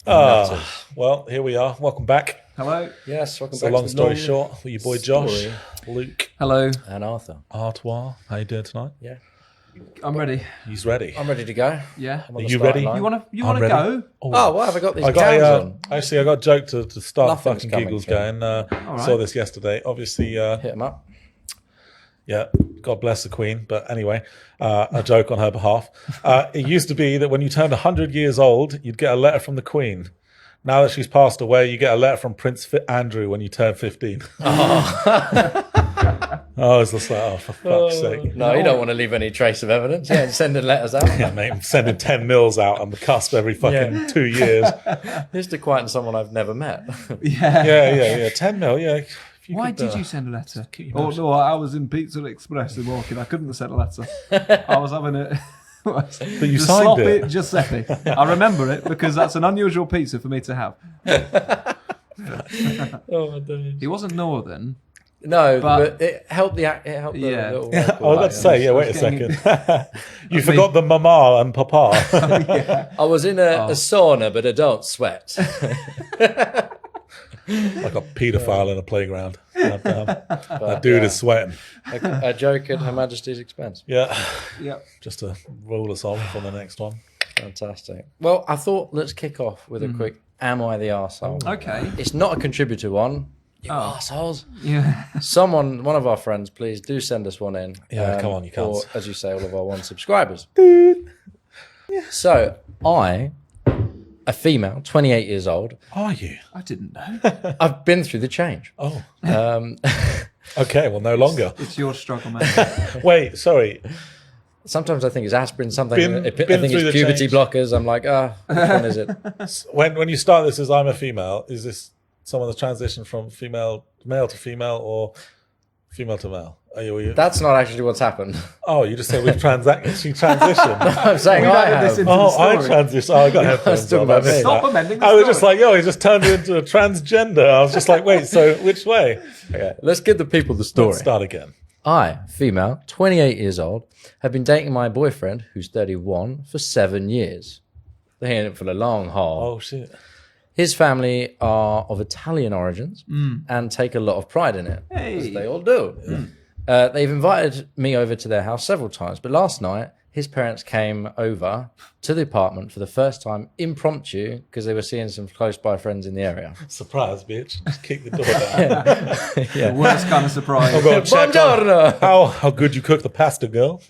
Well, here we are. Welcome back. Hello. Yes, welcome So back. long story short, with your boy Josh, Luke, Hello. And Arthur. Artois. How you doing tonight? Yeah, I'm ready. He's ready. I'm ready to go. Yeah. I'm on Are the you starting ready? line. You wanna ready. go? Oh, why have I got these I gowns got on? actually I got a joke to start Nothing's fucking coming, giggles Tim. going. right. Saw this yesterday. Obviously, Hit them up. yeah, God bless the Queen. But anyway, a joke on her behalf. It used to be that when you turned 100 years old, you'd get a letter from the Queen. Now that she's passed away, you get a letter from Prince Andrew when you turn 15. I was just like, oh, for fuck's sake. No, you don't want to leave any trace of evidence. Yeah, sending letters out. Yeah, mate, I'm sending 10 mils out on the cusp every fucking 2 years. Here's to quite someone I've never met. Yeah. Yeah. 10 mil, yeah. If you Why could, did you send a letter? keep your Oh mouth no, I was in Pizza Express in Walking. I couldn't have sent a letter. I was having it. But you signed it. Giuseppe. I remember it because that's an unusual pizza for me to have. Oh my days. He wasn't northern. No, But- but it helped the little I was record. about to say, yeah, wait a getting- second. You forgot the mama and papa. Yeah. I was in a sauna, but I don't sweat. Like a paedophile in a playground. That dude is sweating. A joke at Her Majesty's expense. Yeah, Yeah. just to roll us on for the next one. Fantastic. Well, I thought let's kick off with a quick Am I the Arsehole? Okay. It's not a contributor one. You arseholes. Yeah. Someone, one of our friends, please do send us one in. Yeah, come on, you Or, cunts. as you say, all of our one subscribers. So, a female, 28 years old, Are you? I didn't know. I've been through the change. Oh, Um, okay. Well, no longer. It's your struggle, man. Wait, sorry. sometimes I think it's aspirin, sometimes Been I think through it's the puberty change. blockers. I'm like, which one is it? When you start this as I'm a female, is this someone that's transitioned from male to female, or female to male? Are you? That's not actually what's happened. Oh, you just said we've she transitioned. I'm saying We've I added this have. into Oh, the I story. transitioned. Oh, I got headphones talking on. about I missed me. Stop that. amending the I was story. just like, he just turned into a transgender. I was just like, wait, so which way? Okay, let's give the people the story. Let's start again. I, female, 28 years old, have been dating my boyfriend, who's 31, for 7 years. They're in it for the long haul. Oh, shit. His family are of Italian origins and take a lot of pride in it, as Hey. they all do. They've invited me over to their house several times, but last night his parents came over to the apartment for the first time, impromptu, because they were seeing some close by friends in the area. Surprise, bitch. Just kick the door down. The worst kind of surprise. I've got to check on Buongiorno! how good you cook the pasta, girl.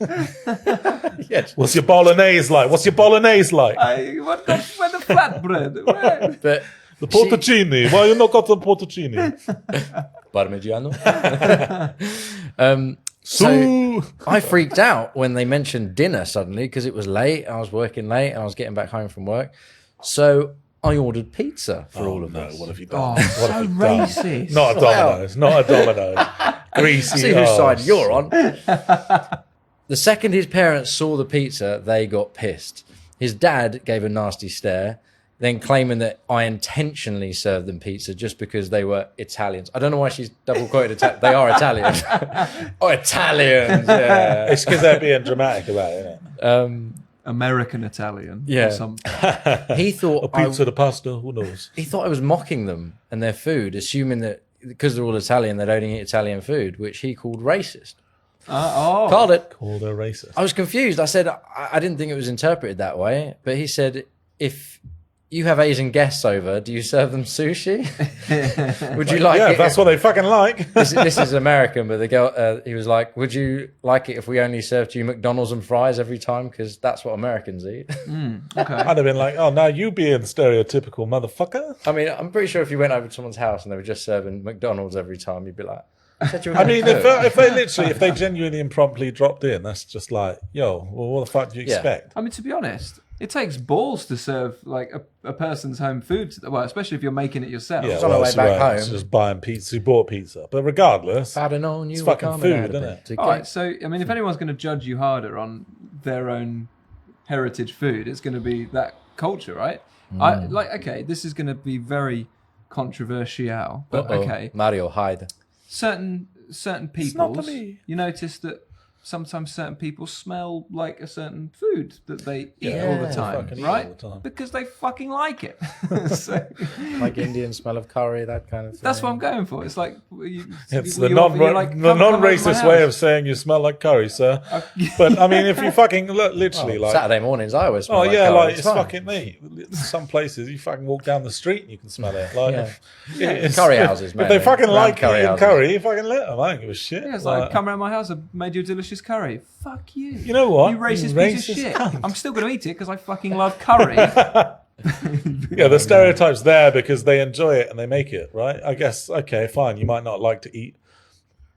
Yes. What's your bolognese like? What's your bolognese like? Where the flatbread? Where? But The portocini. Why you not got the portocini? Parmigiano. So Ooh. I freaked out when they mentioned dinner suddenly because it was late. I was working late and I was getting back home from work. So I ordered pizza for all of No, us. what have you Oh, done? so racist. Not a Domino's. Not a Domino's. Greasy. See whose arse. side you're on. The second his parents saw the pizza, they got pissed. His dad gave a nasty stare, then claiming that I intentionally served them pizza just because they were Italians. I don't know why she's double quoted. They are Italian. Oh, Italians. Yeah. It's because they're being dramatic about it, isn't it? American Italian. Yeah. Or something. He thought Or pizza, the pasta, who knows? he thought I was mocking them and their food, assuming that because they're all Italian, they'd only eat Italian food, which he called racist. Called it. Called her racist. I was confused. I said I didn't think it was interpreted that way, but he said if you have Asian guests over, do you serve them sushi? Would you like Yeah, it? that's what they fucking like. This is American, but the girl he was like, "Would you like it if we only served you McDonald's and fries every time? Because that's what Americans eat." Okay. I'd have been like, oh, now you being stereotypical motherfucker. I mean, I'm pretty sure if you went over to someone's house and they were just serving McDonald's every time, you'd be like, "I said you were I gonna mean, cook." if they genuinely impromptu dropped in, that's just like, yo, well, what the fuck do you Yeah. expect? I mean, to be honest, it takes balls to serve like a person's home food. Well, especially if you're making it yourself. Yeah, on the way back home. it's just buying pizza. You bought pizza, but regardless, If I'd have known you It's were fucking coming food, out of isn't bed it? to All get- right, so I mean, if anyone's going to judge you harder on their own heritage food, it's going to be that culture, right? Okay, this is going to be very controversial, but Uh-oh. okay, Mario, hide. certain not peoples, for me. you notice that sometimes certain people smell like a certain food that they eat Yeah, all the they time, fucking eat right? all the time. Because they fucking like it. So, Like Indian smell of curry, that kind of thing. that's what I'm going for. It's like It's you the offer, you're like, come non-racist over way my of saying you smell like curry, sir. But I mean, if you fucking literally Well, like, Saturday mornings, I always smell oh like yeah, curry. like it's fine. fucking me. Some places you fucking walk down the street and you can smell it. Like, it's- Curry houses, if mainly. they fucking Round like curry eating houses. curry, you fucking let them. I don't give a shit. Yeah, it's like, come around my house, I've made you a delicious curry. Fuck you. You know what? You racist You piece of racist shit. cunt. I'm still going to eat it because I fucking love curry. Yeah, the stereotype's there because they enjoy it and they make it, right? I guess, okay, fine. You might not like to eat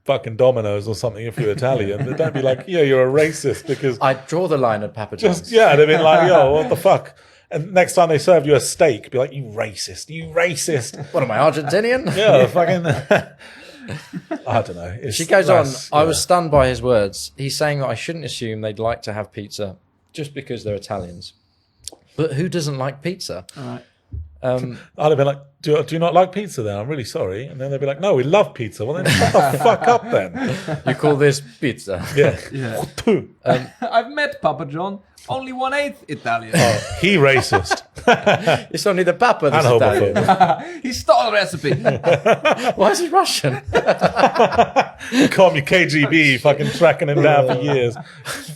fucking Domino's or something if you're Italian, but don't be like, yeah, you're a racist because I draw the line at Papa John's. just, yeah, they'd be like, yo, what the fuck? And next time they serve you a steak, be like, you racist, you racist. What am I, Argentinian? Yeah, fucking. I don't know. She goes on, I yeah. was stunned by his words. He's saying that I shouldn't assume they'd like to have pizza just because they're Italians. But who doesn't like pizza? All right. Um, I'd have been like, do you not like pizza then? I'm really sorry. And then they'd be like, no, we love pizza. Well, then shut the fuck up then. you call this pizza? Yeah. Yeah. I've met Papa John, only 1/8 Italian. Oh, he racist. It's only the Papa that's And Italian. homophobic. He stole the recipe. Why is he Russian? Call me KGB, fucking tracking him down for years.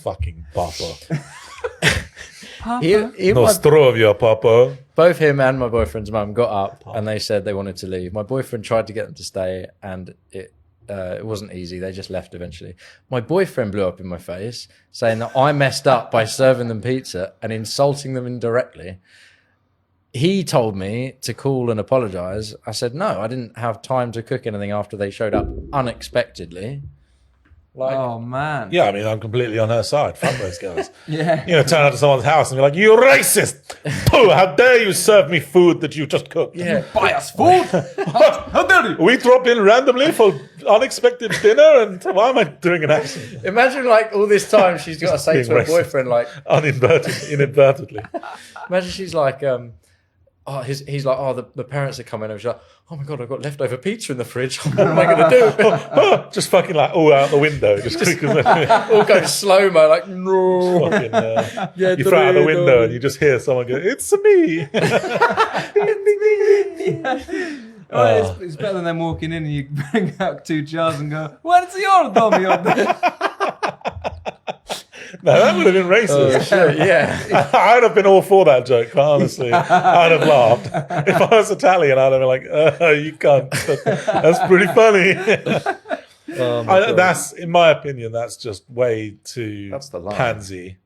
Fucking papa. Nostrovia, papa. Both him and my boyfriend's mum got up and they said they wanted to leave. My boyfriend tried to get them to stay and it wasn't easy. They just left eventually. My boyfriend blew up in my face saying that I messed up by serving them pizza and insulting them indirectly. He told me to call and apologise. I said, no, I didn't have time to cook anything after they showed up unexpectedly. Like, Oh, man. Yeah, I mean, I'm completely on her side. Fuck those guys. Yeah. You know, turn up to someone's house and be like, you racist! Pooh, how dare you serve me food that you just cooked? yeah. Buy us food? How dare you? We drop in randomly for unexpected dinner, and why am I doing an accent? Imagine like all this time she's got to say being to her racist. boyfriend, like, Inadvertently. imagine she's like, he's like, oh, the parents are coming over. She's like, oh my God, I've got leftover pizza in the fridge. What am I going to do? Just fucking like all out the window. Just quick as All going slow-mo, like, no. fucking, you throw out the window and you just hear someone go, it's me. It's better than them walking in and you bring out 2 jars and go, what's your dummy on there? No, that would have been racist. Oh, shit, yeah. I'd have been all for that joke, quite honestly. I'd have laughed. If I was Italian, I'd have been like, you can't. That's pretty funny. That's, in my opinion, that's just way too That's the line. pansy.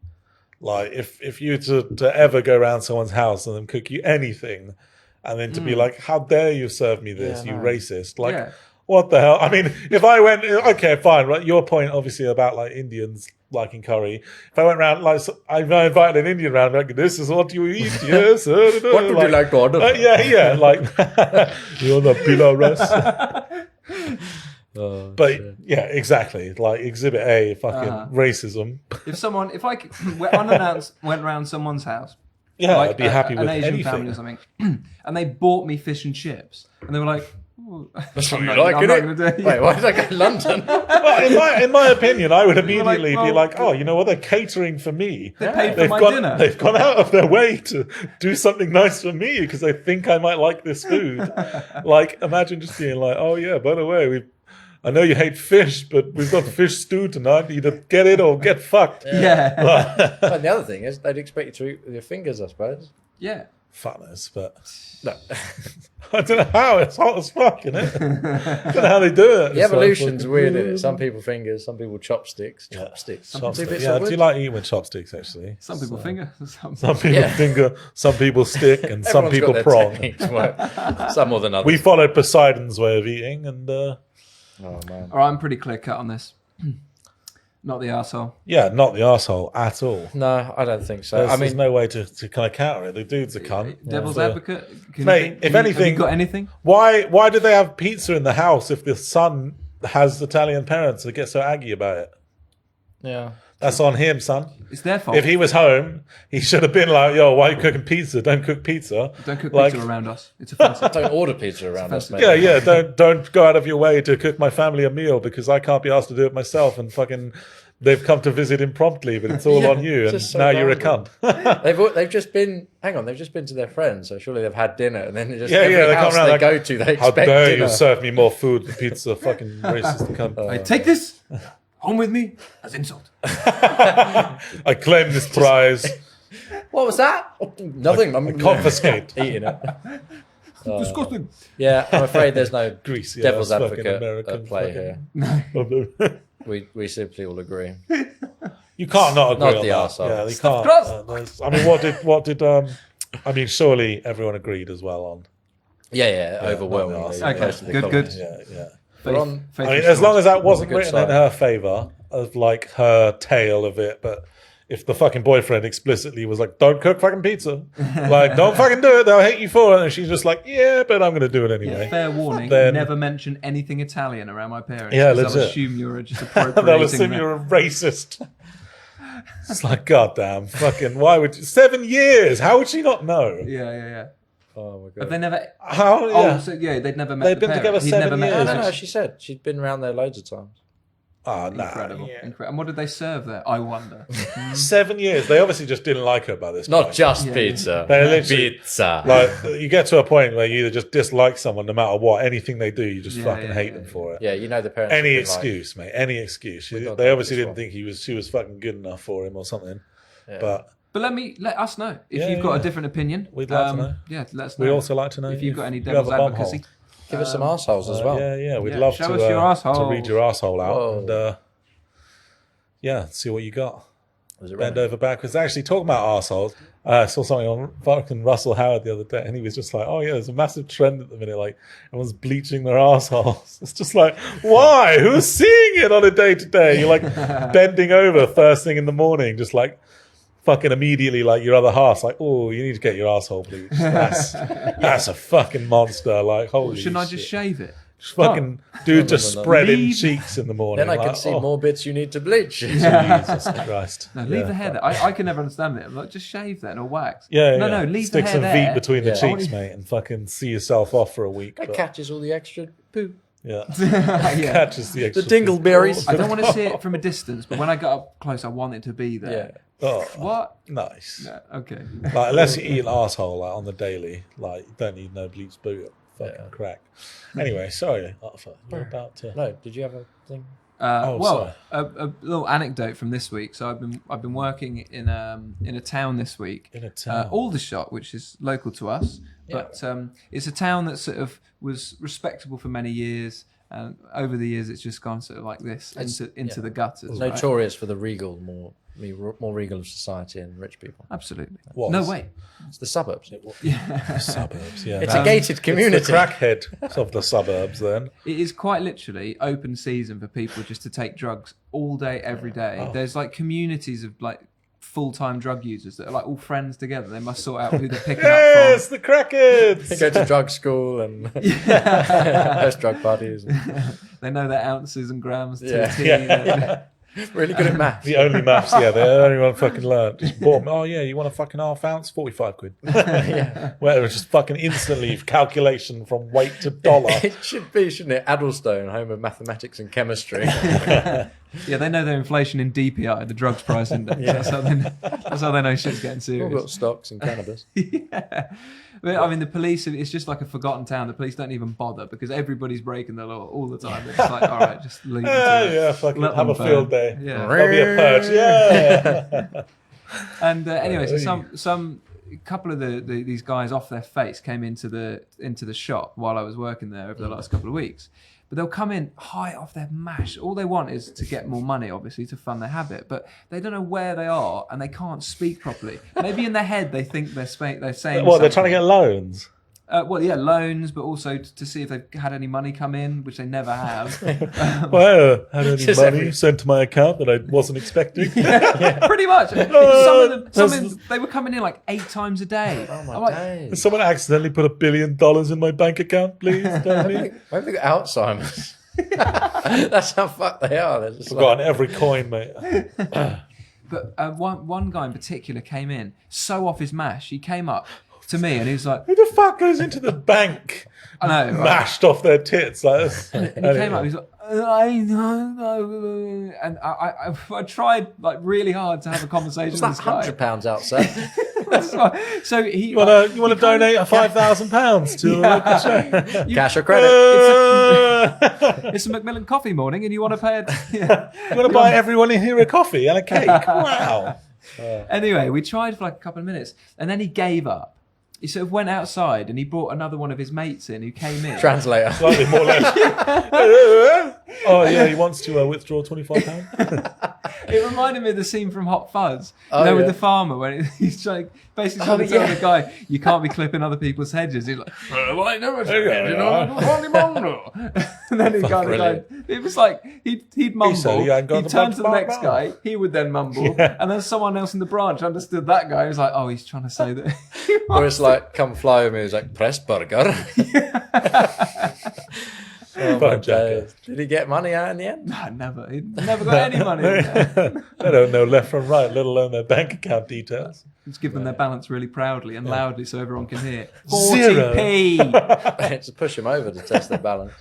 Like, if you to ever go around someone's house and then cook you anything, and then to be like, how dare you serve me this, Yeah, you no. racist. Like, Yeah. what the hell? I mean, if I went, okay, fine, right? Your point, obviously, about like Indians liking curry. If I went around, like, I invited an Indian around, like, this is what you eat, yes. What would you like to order? Yeah, like, you want the pilau rice? Oh, But shit. yeah, exactly. Like Exhibit A, fucking racism. If I unannounced went around someone's house, Yeah, like I'd be happy with an Asian anything. family or something, and they bought me fish and chips, and they were like, "Ooh, That's what I'm you not- like, I'm isn't not it? gonna do it." Wait, why did I go to London? Well, in my opinion, I would immediately be well, like, oh, you know what? They're catering for me. They paid for my dinner. They've gone out of their way to do something nice for me because they think I might like this food. Like, imagine just being like, oh yeah, by the way, I know you hate fish, but we've got fish stew tonight. Either get it or get fucked. Yeah, And the other thing is, they'd expect you to eat with your fingers, I suppose. yeah. Funners, but No. I don't know how. It's hot as fuck, isn't it? I don't know how they do it. The evolution's weird, isn't it? Some people fingers, some people chopsticks. Chopsticks. Some Chopsticks. bits Yeah, of I do wood. like eating with chopsticks, actually. Some people finger. Some Some people Yeah. finger, some people stick, and some Everyone's people got their prong. techniques, right? Some more than others. We followed Poseidon's way of eating, and Oh, man. All right, I'm pretty clear cut on this. Not the arsehole. yeah, not the asshole at all. No, I don't think so. There's no way to kind of counter it. The dude's a cunt. Devil's And, advocate. Can Mate, you think- if have you anything- got anything? why did they have pizza in the house if the son has Italian parents that get so aggy about it? Yeah. That's on him, son. It's their fault. If he was home, he should have been like, yo, why are you cooking pizza? Don't cook pizza. Don't cook Like- pizza around us. It's offensive. Don't order pizza around us, mate. Yeah, don't go out of your way to cook my family a meal because I can't be asked to do it myself and fucking they've come to visit impromptu, but it's all on you, and just so now you're a random. cunt. They've just been. Hang on, they've just been to their friends, so surely they've had dinner, and then just Yeah, every yeah, they come house around they like, go to, they How expect dare dinner. you serve me more food than pizza, fucking racist cunt. I take this home with me as insult. I claim this prize. What was that? Nothing. I'm Confiscate. eating it. Disgusting. Yeah, I'm afraid there's no Greece, yeah, devil's that's fucking advocate American at play fucking- here. We simply all agree. You can't not agree Not on the that. arsehole. Yeah, you Stuffed can't. crust. I mean, what did I mean, surely everyone agreed as well on. Yeah, overwhelmingly. not the Okay, most of the good, comments. Yeah, yeah. But on, Faith I mean, is as long short. as that wasn't good written in sign. her favour, of like her tale of it, but if the fucking boyfriend explicitly was like, "Don't cook fucking pizza," like, "Don't fucking do it, they'll hate you for it," and she's just like, "Yeah, but I'm going to do it anyway." Yeah, fair warning. Then- Never mention anything Italian around my parents. Yeah, 'cause they'll legit. assume you're just They'll appropriating. assume their- you're a racist. It's like, goddamn, fucking, why would you, 7 years? How would she not know? Yeah. oh my But god. they never. How? Oh, Yeah. so yeah, they'd never met. They'd the been together parents. He'd 7 never met years. the No, parents. she said she'd been around there loads of times. Oh, nah. Incredible. Yeah. Incredible. And what did they serve there? I wonder. 7 years. They obviously just didn't like her by this Not point. just Yeah, pizza. They literally- Pizza. Like, you get to a point where you either just dislike someone no matter what, anything they do, you just Yeah, fucking yeah, hate yeah, them for it. yeah, you know the parents. Any have been like, excuse, mate. Any excuse. We got They that obviously this didn't one. think she was fucking good enough for him or something. Yeah. But But let us know if Yeah, you've got yeah. a different opinion. We'd like to know. Yeah, let us know. we also like to know if you've got any you devil's have a bum advocacy. hole. Give us some arseholes as well. Yeah, we'd Yeah, love show to, us your to arsehole. read your asshole out Whoa. and yeah, see what you got. Was it Bend right? over backwards. Actually, talking about arseholes, I saw something on fucking Russell Howard the other day, and he was just like, "Oh yeah, there's a massive trend at the minute. Like everyone's bleaching their arseholes." It's just like, why? Who's seeing it on a day to day? You're like bending over first thing in the morning, just like fucking immediately, like your other half's like, "Oh, you need to get your asshole bleached." That's a fucking monster. Like, holy Shouldn't I just shit. shave it? Just fucking dude just no. spreading Leave- cheeks in the morning. Then I can like, see oh, more bits you need to bleach. Jesus Christ. No, leave Yeah. the hair there. I can never understand it. I'm like, just shave then or wax. Yeah, No, yeah. leave Stick the hair some there. feet between the Yeah. cheeks, mate, and fucking see yourself off for a week. That but- catches all the extra poo. yeah, Yeah. catches the extra. The dingleberries. I don't want to see it from a distance, but when I got up close, I want it to be there. Oh, What? nice. No, okay. Like, unless you eat an asshole like, on the daily, like you don't need no bleach boot. Fucking crack. Anyway, sorry, Arthur. You're about to. No, did you have a thing? Well, a little anecdote from this week. So I've been working in a town this week, In a town. Aldershot, which is local to us, but it's a town that sort of was respectable for many years, and over the years it's just gone sort of like this into the gutters. right? Notorious for the regal, more regal of society and rich people. Absolutely. Was. No way. It's the suburbs. Suburbs, yeah. It's That- a gated community. It's the crackhead of the suburbs, then. It is quite literally open season for people just to take drugs all day, every day. Oh. There's like communities of like full-time drug users that are like all friends together. They must sort out who they're picking Yes, up the crackheads. They go to drug school and host drug parties. from. They know their ounces and grams to Yeah. a T. Yeah. Really good at maths. The only maths, yeah, the only one fucking learned. Just bought them. Oh yeah, you want a fucking half ounce? 45 quid. Where it was just fucking instantly calculation from weight to dollar. It should be, shouldn't it? Addlestone, home of mathematics and chemistry. Yeah, they know their inflation in DPI, the drugs price index. That's how they know shit's getting All serious. got stocks and cannabis. Yeah. But, I mean, the police, it's just like a forgotten town. The police don't even bother because everybody's breaking the law all the time. They're just like, all right, just leave it to Yeah, fucking Let have a them field burn. day. Yeah. There'll be a purge. Yeah. And anyway, so some couple of these guys off their face came into the shop while I was working there over the last couple of weeks. But they'll come in high off their mash. All they want is to get more money, obviously, to fund their habit. But they don't know where they are and they can't speak properly. Maybe in their head they think they're saying. What, they're trying to something. get loans? Well, yeah, loans, but also to see if they've had any money come in, which they never have. Well, had any Just money every- sent to my account that I wasn't expecting? Pretty much. They were coming in like 8 times a day. Oh my I'm like, days. Did someone accidentally put $1 billion in my bank account, please? Tell me. Maybe they got Alzheimer's. That's how fucked they are. They're just Forgotten every coin, mate. But one guy in particular came in so off his mash. He came up to me and he was like, Who the fuck goes into the bank I know, right? mashed off their tits like this. And he came up. He's like, I know, and I tried like really hard to have a conversation Is with that this guy. £100 outside? So he You want to donate £5,000 to a local show? Cash or credit? It's a Macmillan coffee morning, and you want to pay it. Yeah. You want to buy everyone in here a coffee and a cake? Wow. Anyway, we tried for like a couple of minutes, and then he gave up. He sort of went outside and he brought another one of his mates in who came in. Translator. Slightly more less. Oh, yeah, he wants to withdraw £25. It reminded me of the scene from Hot Fuzz, Oh, with yeah. the farmer, when he's like basically trying to tell the guy, you can't be clipping other people's hedges. He's like, well, I know it's hedge, you know, and then he kind of like, it was like he'd mumble, said he ain't got he'd the turn to the blood next now. guy, he would then mumble, and then someone else in the branch understood that guy. He was like, oh, he's trying to say that. Or it's like, come fly with me. It's like, press burger. Oh, my Fuck Jacker. days. Did he get money out in the end? No, never. He never got any money. In there. They don't know left from right, let alone their bank account details. Just give them their balance really proudly and loudly so everyone can hear. Zero. 40p. It's to push him over to test their balance.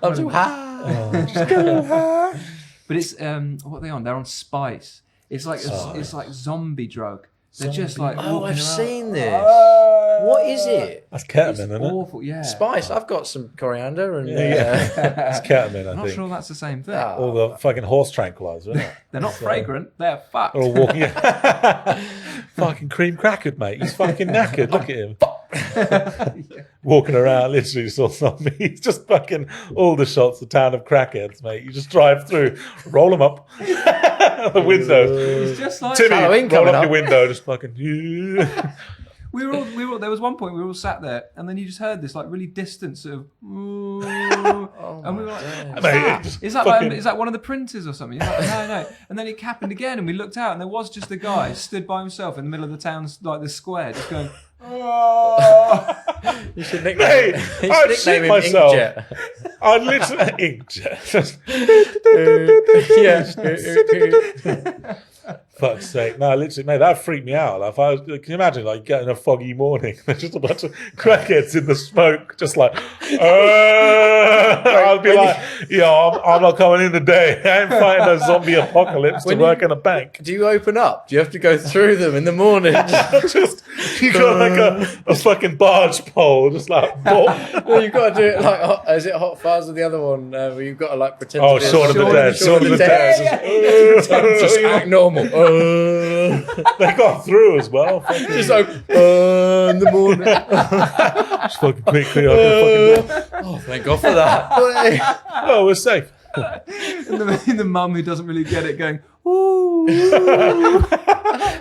I'm too high. But it's what are they on? They're on spice. It's like it's like zombie drug. They're just like Oh, walking I've around. seen this. What is it? That's ketamine, It's isn't it? awful. Yeah. Spice. I've got some coriander and It's ketamine, I'm I not think. sure that's the same thing. Ah. All the fucking horse tranquilizer, isn't it? They're not fragrant. They're fucked. They're all walking. Fucking cream crackered, mate. He's fucking knackered. Look at him. Walking around, literally saw something. He's just fucking all the shots, the town of crackheads, mate. You just drive through, roll them up. The window. It's just like Timmy, Halloween roll coming up up. your window, just fucking. we were all. There was one point we were all sat there, and then you just heard this like really distant sort of. And we were like, days. Mate, just is that fucking- like, is that one of the printers or something? He's like, no. And then it happened again, and we looked out, and there was just a guy stood by himself in the middle of the town's like the square, just going. You should Mate, nickname, you I'd should shit nickname him myself. Inkjet. I literally inkjet. Yeah. Fuck's sake! No, literally, mate, that freaked me out. Like, if I was, can you imagine, like, getting a foggy morning, there's just a bunch of crackheads in the smoke, just like, I'd be like, I'm not coming in today. I ain't fighting a zombie apocalypse to When work in a bank. Do you open up? Do you have to go through them in the morning? Just you got like a fucking barge pole, just like. Well, you've got to do it like, is it Hot Fuzz or the other one where you've got to like pretend Oh, to be Shaun of the Dead. Shaun of the Dead. Just act normal. They got through as well. Fucking- Just like, in the morning. Just fucking quickly. Oh, thank God for that. Oh, we're safe. And the mum who doesn't really get it going, ooh.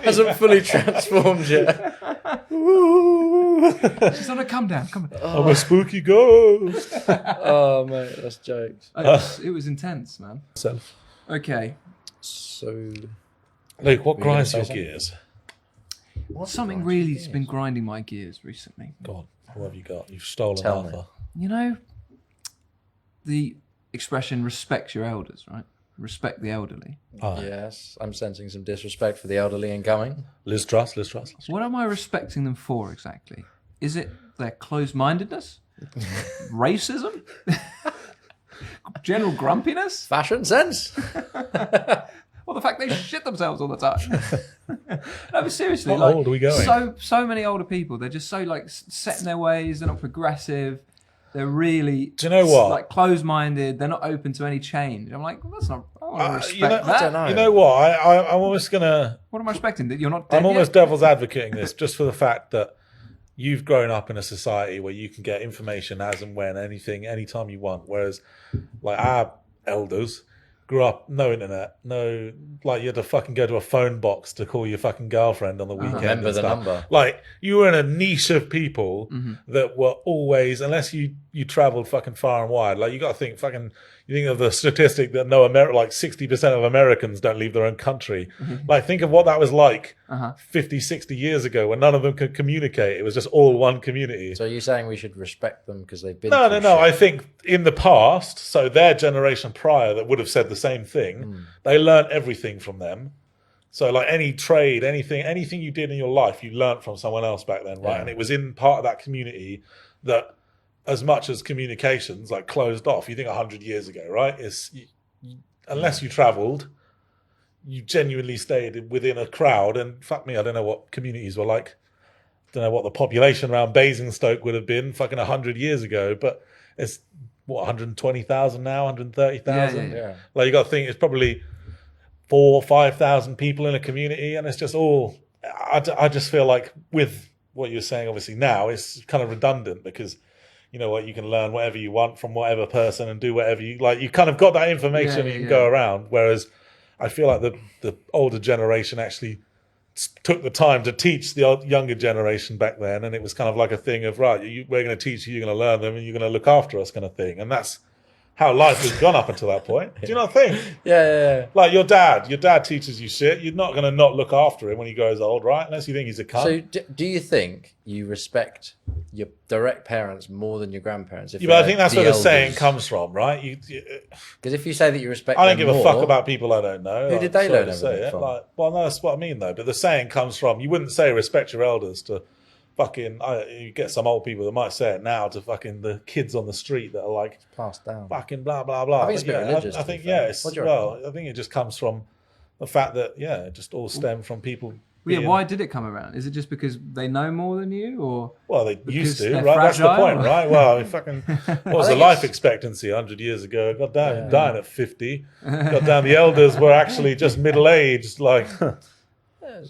Hasn't fully transformed yet. She's on a come down. I'm a spooky ghost. Oh, mate, that's jokes. It was intense, man. Self. Okay. So, Luke, what Were you gonna grinds say your something? gears? Something really has been grinding my gears recently. Go on. What have you got? You've stolen Tell me. Arthur. You know, the expression respect your elders, right? Respect the elderly. Ah, yes, I'm sensing some disrespect for the elderly incoming. Liz Truss. What am I respecting them for exactly? Is it their closed-mindedness? Racism? General grumpiness? Fashion sense. Or the fact they shit themselves all the time? No, but seriously, What like, old are we going? so many older people. They're just so like set in their ways. They're not progressive. They're really, Do you know what? Like closed-minded. They're not open to any change. I'm like, well, that's not. I want to respect you know, that. I don't know. You know what? I'm almost gonna. What am I respecting? That you're not dead I'm almost yet? devil's advocating this just for the fact that you've grown up in a society where you can get information as and when, anytime you want. Whereas, like our elders grew up no internet, no, like you had to fucking go to a phone box to call your fucking girlfriend on the weekend. Remember and the stuff. number. Like you were in a niche of people Mm-hmm. that were always, unless you travelled fucking far and wide. Like you got to think fucking. You think of the statistic that like 60% of Americans don't leave their own country. Mm-hmm. Like think of what that was like Uh-huh. 50, 60 years ago when none of them could communicate. It was just all one community. So are you saying we should respect them because they've been No. through I shit? think in the past, so their generation prior that would have said the same thing, they learned everything from them. So like any trade, anything you did in your life, you learned from someone else back then, right? Yeah. And it was in part of that community that, as much as communications like closed off, you think 100 years ago, right? Unless you travelled, you genuinely stayed within a crowd. And fuck me, I don't know what communities were like. Don't know what the population around Basingstoke would have been fucking 100 years ago, but it's what, 120,000 now, 130,000. Yeah. Like you got to think it's probably 4,000 or 5,000 people in a community, and it's just all. I just feel like with what you're saying, obviously now it's kind of redundant because you know what, you can learn whatever you want from whatever person and do whatever you like. You kind of got that information you can go around. Whereas I feel like the older generation actually took the time to teach the younger generation back then, and it was kind of like a thing of, right, we're going to teach you, you're going to learn them, and you're going to look after us kind of thing. And that's how life has gone up until that point. Do you not think? Yeah. Like your dad teaches you shit. You're not going to not look after him when he grows old, right? Unless you think he's a cunt. So do you think you respect your direct parents more than your grandparents? But I think that's where the saying comes from, right? Because if you say that you respect I don't them give a more, fuck about people I don't know. Who did they learn to say everything it. from? Like, well, no, that's what I mean, though. But the saying comes from, you wouldn't say respect your elders to fucking, you get some old people that might say it now to fucking the kids on the street that are like, passed down. fucking blah, blah, blah. I think it's a bit religious, I think, to be fair. it's, What do you reckon? I think it just comes from the fact that, it just all stemmed from people. Yeah, why did it come around? Is it just because they know more than you, or Well, they used to, they're right? That's the fragile? point, right? Well, I mean, fucking, what was the think life it's- expectancy 100 years ago? God damn, you're dying at 50. God damn, the elders were actually just middle-aged, like,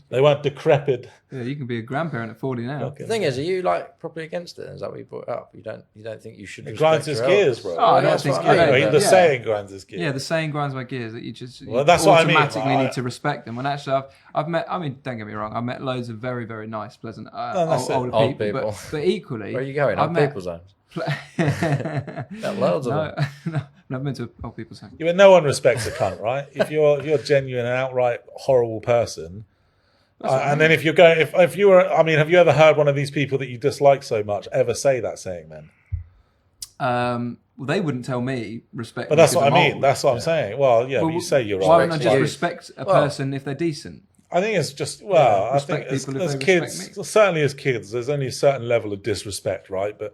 they weren't decrepit. yeah, you can be a grandparent at 40 now. The thing is, are you like properly against it? Is that what you brought up? You don't think you should It respect grinds his your gears, elders? bro. Oh, I don't That's think- what I I don't- mean. The yeah. saying grinds his gears. Yeah, the saying grinds my gears that you Well, that's what I mean. automatically need to respect them. When actually, I've met. I mean, don't get me wrong. I've met loads of very, very nice, pleasant that's it. older Old people. people. But equally, Where are you going? I've Old met people's homes. Got loads of them. No, I've never been to old people's home. Yeah, but no one respects a cunt, right? If you're genuine and outright horrible person, and then if you're going, if you were, I mean, have you ever heard one of these people that you dislike so much ever say that saying? Then, Well, they wouldn't tell me respect. but me that's 'cause what I I'm mean. old. That's what I'm saying. Well, yeah, Well, but you say you're why right. don't I just you. respect a Well, person if they're decent? I think it's just, well, I respect think people if as they kids, respect certainly as kids, there's only a certain level of disrespect, right? But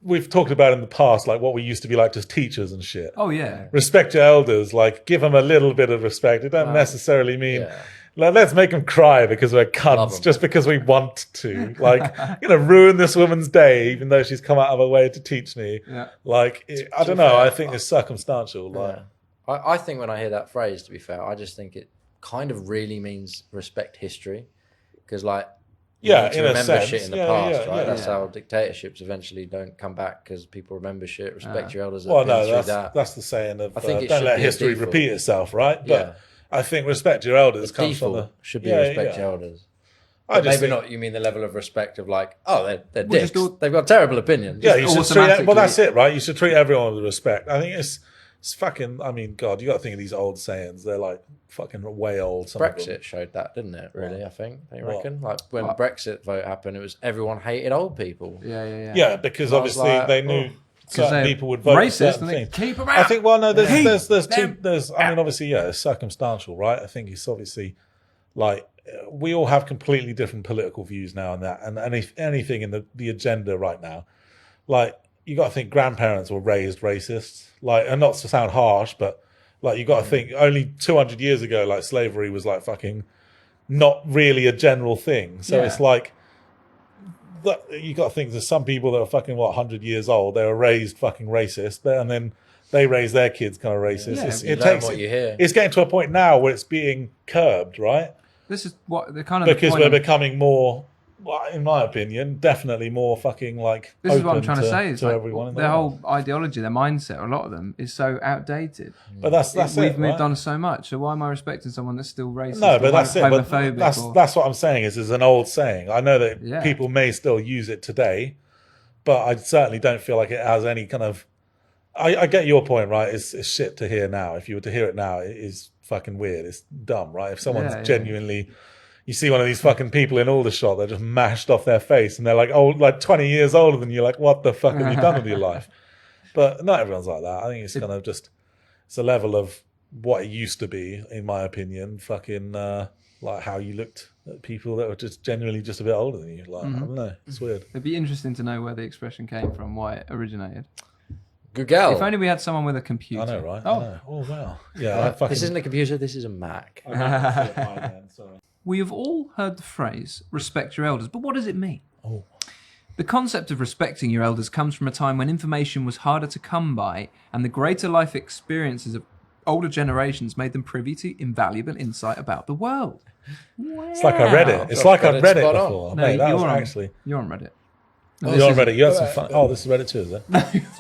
we've talked about in the past, like what we used to be like to teachers and shit. Oh yeah, Respect your elders, like give them a little bit of respect. It don't necessarily mean, Yeah. like, let's make them cry because we're Love cunts 'em. just because we want to. Like, ruin this woman's day, even though she's come out of her way to teach me. yeah. Like, I don't know. I think it's circumstantial. Like, Yeah. I think when I hear that phrase, to be fair, I just think it kind of really means respect history. Because, like, you Yeah, need to in a remember sense. shit in the Yeah, past, yeah, right? yeah. That's how dictatorships eventually don't come back because people remember shit. Respect your elders. that well, have been no, through that's the saying of I think it don't should let be a history default. repeat itself, right? But Yeah. I think respect your elders The comes from default the should be respect your elders. I But just maybe think, not. You mean the level of respect of like, oh, they're Well, just dicks. all- They've got terrible opinions. Yeah, you should treat. Well, automatically- that's it, right? You should treat everyone with respect. I think it's fucking. I mean, God, you got to think of these old sayings. They're like fucking way old. Some of them. Brexit showed that, didn't it? Really, I think. Don't you What? reckon? Like when Brexit vote happened, it was everyone hated old people. Yeah. Yeah, because I was obviously like, they knew certain they're people would vote for racist certain and they things. keep 'em I out. think. Well, no, there's Keep two. them There's. I mean, obviously, yeah, it's circumstantial, right? I think it's obviously like we all have completely different political views now, and that, and anything in the agenda right now, like you got to think grandparents were raised racists, like, and not to sound harsh, but like you got to think only 200 years ago, like slavery was like fucking not really a general thing. So Yeah. it's like you got to think there's some people that are fucking 100 years old, they were raised fucking racist, and then they raise their kids kind of racist. Yeah, It's, you it learn takes what you hear. It's getting to a point now where it's being curbed, right? This is what the kind of Because the we're point of- becoming more, well, in my opinion, definitely more fucking like. This is what I'm open trying to say. Is to like everyone in the their world. whole ideology, their mindset, a lot of them is so outdated. But that's We've it, moved right? on so much. So why am I respecting someone that's still racist? No, or but that's it. But homophobic? or- that's what I'm saying. Is an old saying. I know that Yeah. people may still use it today, but I certainly don't feel like it has any kind of. I get your point, right? It's shit to hear now. If you were to hear it now, it is fucking weird. It's dumb, right? If someone's Yeah. genuinely, you see one of these fucking people in Aldershot, they're just mashed off their face, and they're like like 20 years older than you. Like, what the fuck have you done with your life? But not everyone's like that. I think it's kind of just it's a level of what it used to be, in my opinion. Fucking like how you looked at people that were just genuinely just a bit older than you. Like I don't know, it's weird. It'd be interesting to know where the expression came from, why it originated. Google. If only we had someone with a computer. I know, right? Oh, I know. Oh wow. Yeah. This isn't a computer. This is a Mac. we have all heard the phrase "respect your elders," but what does it mean? Oh. The concept of respecting your elders comes from a time when information was harder to come by, and the greater life experiences of older generations made them privy to invaluable insight about the world. Wow. It's like I read it. It's like I've read it before. No, Mate, that was you're on, actually. you're on Reddit. You're on Reddit. You had some fun. Oh, this is Reddit too, is it?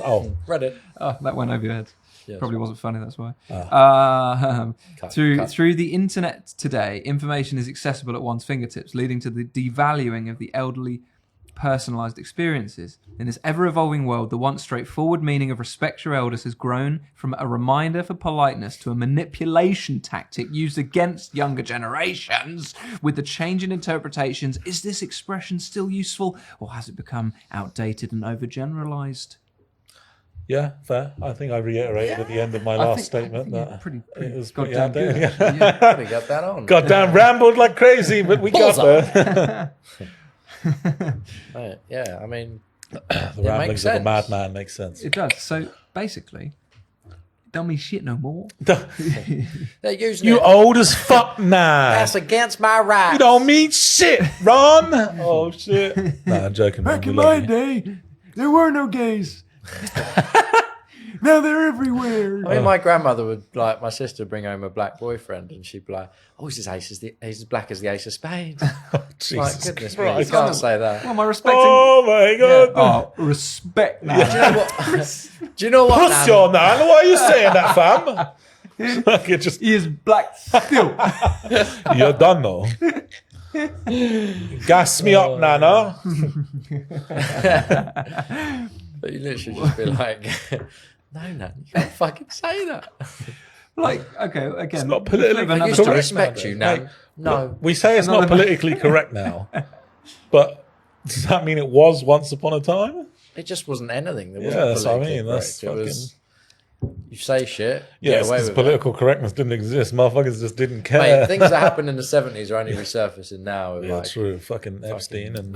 Oh, Reddit. Oh, that went over your head. Yes. Probably wasn't funny, that's why. Cut. Through the internet today, information is accessible at one's fingertips, leading to the devaluing of the elderly personalized experiences. In this ever-evolving world, the once straightforward meaning of respect your elders has grown from a reminder for politeness to a manipulation tactic used against younger generations. With the change in interpretations, is this expression still useful, or has it become outdated and overgeneralized? yeah, fair. I think I reiterated at the end of my last statement that pretty it was goddamn pretty good. outdated. Yeah. Probably got that on. Goddamn rambled like crazy, but we got there. Right, yeah, I mean, The ramblings of a madman makes sense. It does. So basically, don't mean shit no more. they're using You it. old as fuck now. That's against my rights. You don't mean shit, Ron. Oh shit. Nah, I'm joking. Man. Back We in love my you. day, there were no gays. Now they're everywhere. I mean, my grandmother would, like, my sister would bring home a black boyfriend, and she'd be like, "Oh, he's as black as the ace of spades." Jesus Like, goodness me, you Christ. can't say that. Well, my respecting. Oh my god. Oh, respect now. Do you know what? Do you know what? Puss Nan? your nan. Why are you saying that, fam? Like it just He is black still. you're done though. Gas me up, Nana. But you literally just be like, "No, Nan, you can't fucking say that." Like, okay, again, It's not politically flip another I used to correct story. respect now, you, though. Nan. Mate, No. We say it's not politically correct now, but does that mean it was once upon a time? It just wasn't anything. There Yeah, wasn't that's what I politically mean. That's correct. It fucking. was, you say shit, Yeah, get away because with political correctness didn't exist. Motherfuckers just didn't it. care. Mate, things that happened in the 70s are only resurfacing now. With Yeah, like, true. Fucking Epstein and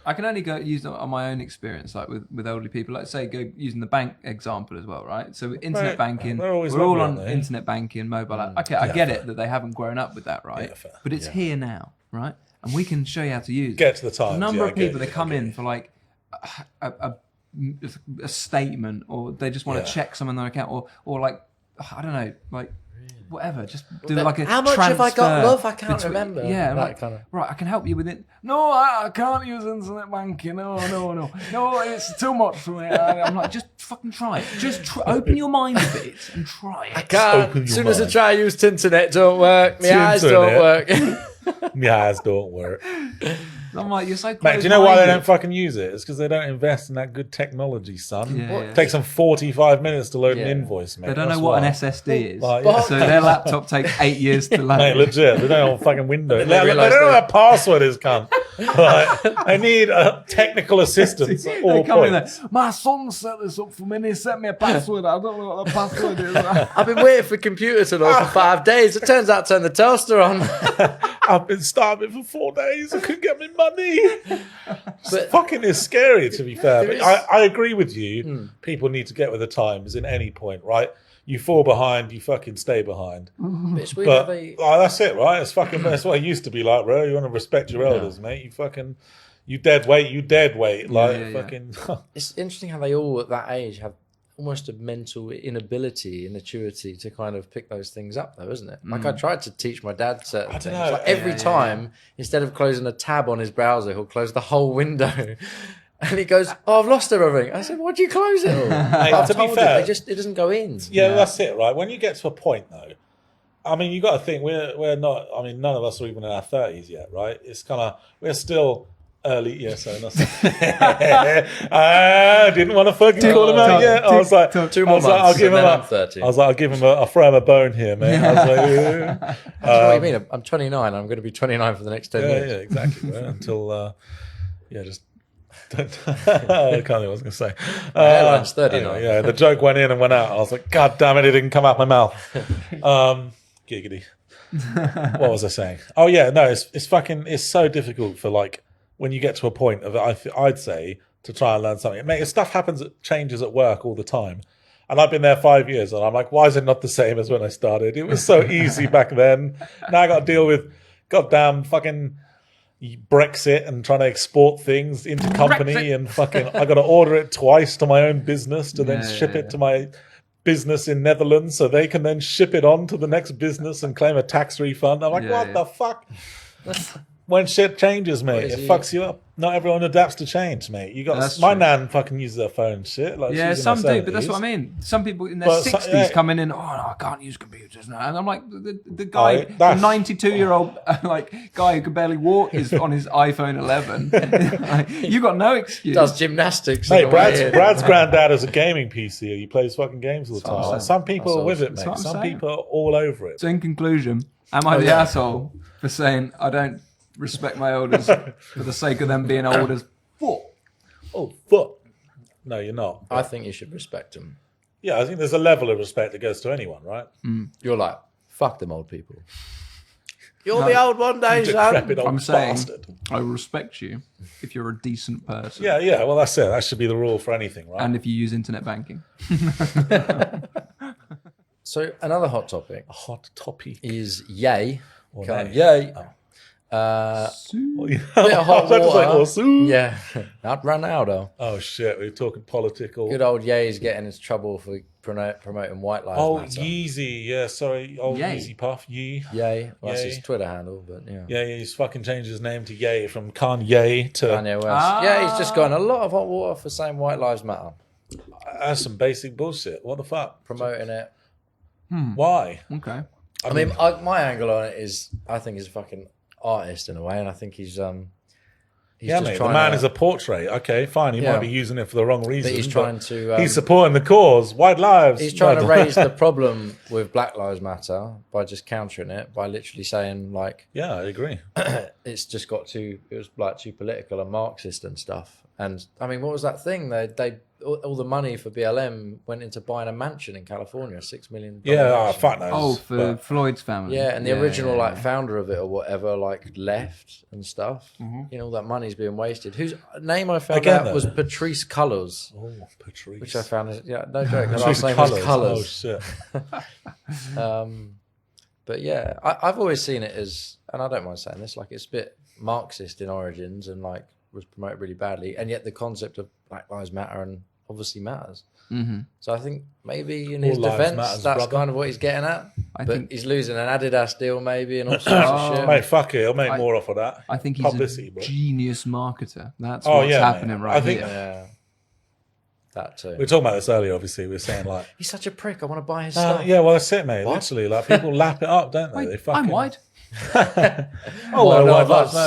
I can only go use it on my own experience, like with elderly people. Like, say, go using the bank example as well, right? So internet Right. banking, They're always we're all lovely, on aren't they? internet banking, mobile app. Okay, I Yeah, get fair. it that they haven't grown up with that, right? Yeah, fair. But it's here now, right? And we can show you how to use get it. to the times. The number yeah, of I get people you, that come I get in you. for like a statement, or they just want Yeah. to check some on their account, or like, I don't know, like whatever, just do Well, like a how much have I got, transfer love? I can't between- remember. Yeah, That like, kind of- right, I can help you with it. No, I can't use internet banking. No, it's too much for me. I'm like, just fucking try it. Just open your mind a bit and try it. I can't. open As your soon as I mind. try to use internet, don't work. My eyes don't work. My eyes don't work. I'm like, you're so close. Mate, do you know why they don't fucking use it? It's because they don't invest in that good technology, son. Yeah, It yeah. takes them 45 minutes to load an Yeah. invoice, mate. They don't That's know what why. an SSD is. Like, yeah. So their laptop takes 8 years to load. Mate, legit. They don't have fucking Windows. They realise don't know that- what a password is, cunt. Like, I need technical assistance at all They come in there. points. My son set this up for me and he sent me a password. I don't know what the password is. I've been waiting for a computer to load for 5 days. It turns out to turn the toaster on. I've been starving for 4 days. I couldn't get me money. But Fucking is scary, to be fair. There But is- I agree with you. People need to get with the times in any point, right? You fall behind, you fucking stay behind. it's weird how But they. that's it, right? It's fucking that's what it used to be like, bro. You want to respect your elders, mate. You dead weight. Like yeah. fucking It's interesting how they all at that age have almost a mental inability, immaturity to kind of pick those things up, though, isn't it? Like I tried to teach my dad certain don't things. know. Like every time, instead of closing a tab on his browser, he'll close the whole window. And he goes, "Oh, I've lost everything." I said, "Why'd you close it all?" I've to be told him, fair- it doesn't go in. yeah, that's it, right? When you get to a point though, I mean, you got to think we're not. I mean, none of us are even in our 30s yet, right? It's kind of we're still early. Yeah, so not. I didn't want to fucking call him out yet. I was like, 2 more months, I'll give and him then I'm a. 30. I was like, I'll give him a throw him a bone here, mate. I was like, I don't know what you mean. I'm 29. I'm going to be 29 for the next 10 yeah, years. exactly. Right? Until just I can't think what I was going to say. Airline's 39. Anyway, yeah, the joke went in and went out. I was like, God damn it, it didn't come out my mouth. Giggity. What was I saying? Oh yeah, no, it's so difficult for like when you get to a point of I'd say to try and learn something. Mate, stuff changes at work all the time. And I've been there 5 years and I'm like, why is it not the same as when I started? It was so easy back then. Now I got to deal with goddamn fucking Brexit and trying to export things into company and fucking I got to order it twice to my own business to then ship it to my business in Netherlands so they can then ship it on to the next business and claim a tax refund. I'm like, what the fuck? When shit changes, mate, it fucks you up. Not everyone adapts to change, mate. You got my nan fucking uses her phone and shit. Like, some do, but that's what I mean. Some people in their 60s coming in, oh no, I can't use computers now. And I'm like, the guy, the 92-year-old like guy who can barely walk is on his iPhone 11. Like, you got no excuse. Does gymnastics. Hey, Brad's granddad has a gaming PC. He plays fucking games all the time. Like, some people are with it, mate. Some people are all over it. So in conclusion, am I the asshole for saying I don't respect my elders for the sake of them being old as fuck? Oh, fuck. No, you're not. I think you should respect them. Yeah, I think there's a level of respect that goes to anyone, right? You're like, fuck them old people. You'll be old one day, son. I'm saying I respect you if you're a decent person. Yeah, well, that's it. That should be the rule for anything, right? And if you use internet banking. So another hot topic. A hot topic is yay. Or yay. bit of hot water. Yeah, not Ronaldo. Oh shit, we're talking political. Good old Ye's getting into trouble for promoting White Lives Matter. Yeezy, yeah, sorry, old Yeezy Puff, Yee. Yay, well, that's his Twitter handle, but yeah. Yeah, he's fucking changed his name to Ye from Kanye to Kanye West. Yeah, he's just gotten a lot of hot water for saying White Lives Matter. That's some basic bullshit. What the fuck? Promoting it. Why? Okay. I mean, my angle on it is, I think he's a fucking artist in a way, and I think he's just mate, the man is a portrait. Okay, fine. He might be using it for the wrong reason. But he's trying to. He's supporting the cause, white lives. He's trying to raise the problem with Black Lives Matter by just countering it by literally saying like, yeah, I agree. It's just it was like too political and Marxist and stuff. And I mean, what was that thing? They all the money for BLM went into buying a mansion in California, $6 million. Yeah, fuck knows. Oh, for Floyd's family. Yeah, and the original founder of it or whatever left and stuff. You know, all that money's being wasted. Whose name I found out was Patrice Cullors. Oh, Patrice. Which I found, no joke. Her Patrice last name was Cullors. Oh shit. But yeah, I've always seen it as, and I don't mind saying this, like it's a bit Marxist in origins and like was promoted really badly, and yet the concept of Black Lives Matter and obviously matters. So I think maybe in his defense, that's kind of what he's getting at. But he's losing an Adidas deal maybe and all sorts of shit. Mate, fuck it. He'll make more off of that. I think he's publicity, a genius marketer. That's what's happening right here. Yeah. That too. We were talking about this earlier, obviously. We were saying like... He's such a prick. I want to buy his stuff. Yeah, well, that's it, mate. What? Literally, like people lap it up, don't they? I'm white. It's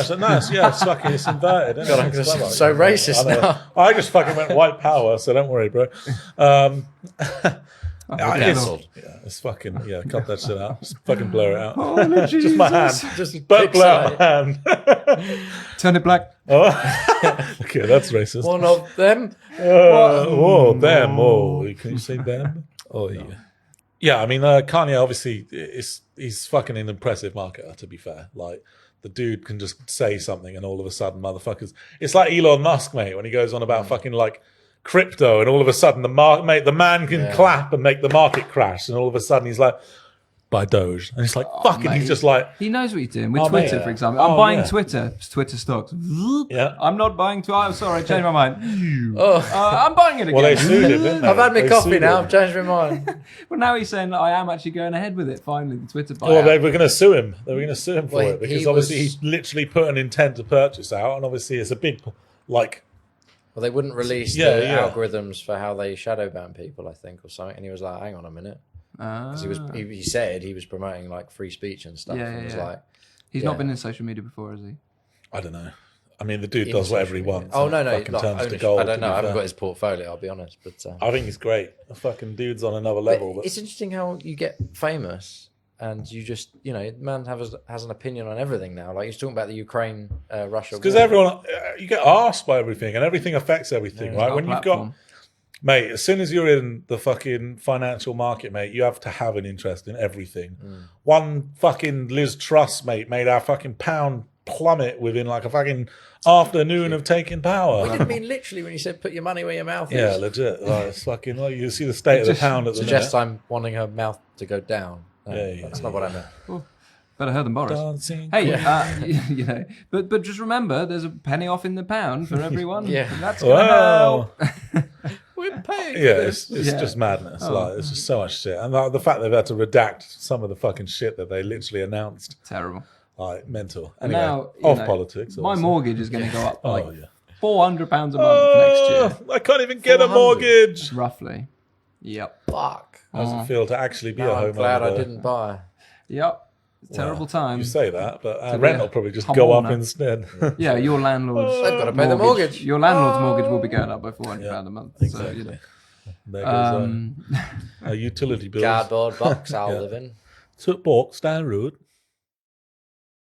inverted. Isn't it? It's so racist now. I just fucking went white power, so don't worry, bro. Cancelled. It's fucking cut that shit out. Just fucking blur it out. Oh, just my hand. Just blur out my hand. Turn it black. Okay, that's racist. One of them. Them. Oh, can you say them? Oh yeah. Yeah, I mean, Kanye obviously he's fucking an impressive marketer. To be fair, like the dude can just say something and all of a sudden, motherfuckers. It's like Elon Musk, mate, when he goes on about fucking like crypto and all of a sudden the man can clap and make the market crash, and all of a sudden he's like, buy Doge, and it's like fucking. Mate, he's just like, he knows what he's doing with Twitter, for example. I'm buying Twitter stocks. Yeah, I'm not buying Twitter. I'm sorry, I changed my mind. I'm buying it again. Well, they sued him, didn't they? I've had my coffee now. I've changed my mind. Well, now he's saying that I am actually going ahead with it. Finally, the Twitter buyout. Well, they were going to sue him. They were going to sue him for it because obviously he literally put an intent to purchase out, and obviously it's a big like. Well, they wouldn't release the algorithms for how they shadow ban people, I think, or something. And he was like, "Hang on a minute," because he said he was promoting like free speech and stuff. And was like, he's not been in social media before, has he? I don't know. I mean, the dude does whatever he wants. Oh no, like, turns to gold. I don't know. I haven't got his portfolio. I'll be honest, but I think he's great. The fucking dude's on another level. But it's interesting how you get famous and you just, man has an opinion on everything now. Like he's talking about the Ukraine, Russia. Because war. everyone, you get asked by everything, and everything affects everything, right? When you've got, mate, as soon as you're in the fucking financial market, mate, you have to have an interest in everything. One fucking Liz Truss, mate, made our fucking pound plummet within like a fucking afternoon of taking power. I didn't mean literally when you said put your money where your mouth is. Yeah, legit. Like, it's fucking like you see the state of the pound at the Suggests minute. I'm wanting her mouth to go down. No, that's not what I meant. Ooh, better her than Boris. Dancing Hey, but just remember, there's a penny off in the pound for everyone. Yeah. That's gonna help. We're paying. Yeah, it's just madness. Like it's just so much shit, and the fact they've had to redact some of the fucking shit that they literally announced. Terrible. Like mental. Anyway, Now, off politics. My mortgage is going to go up like £400 a month next year, I can't even get a mortgage. roughly. Yep. Fuck. How does it feel to actually be a I'm homeowner? glad I didn't buy. Yep. Terrible time. You say that, but our To rent be a will probably just go up homeowner. instead. Yeah, your landlord's They've got to pay the mortgage. Your landlord's mortgage will be going up by £400 a month. Exactly. So, There goes a utility bill. Cardboard box I'll live in. Took box down road.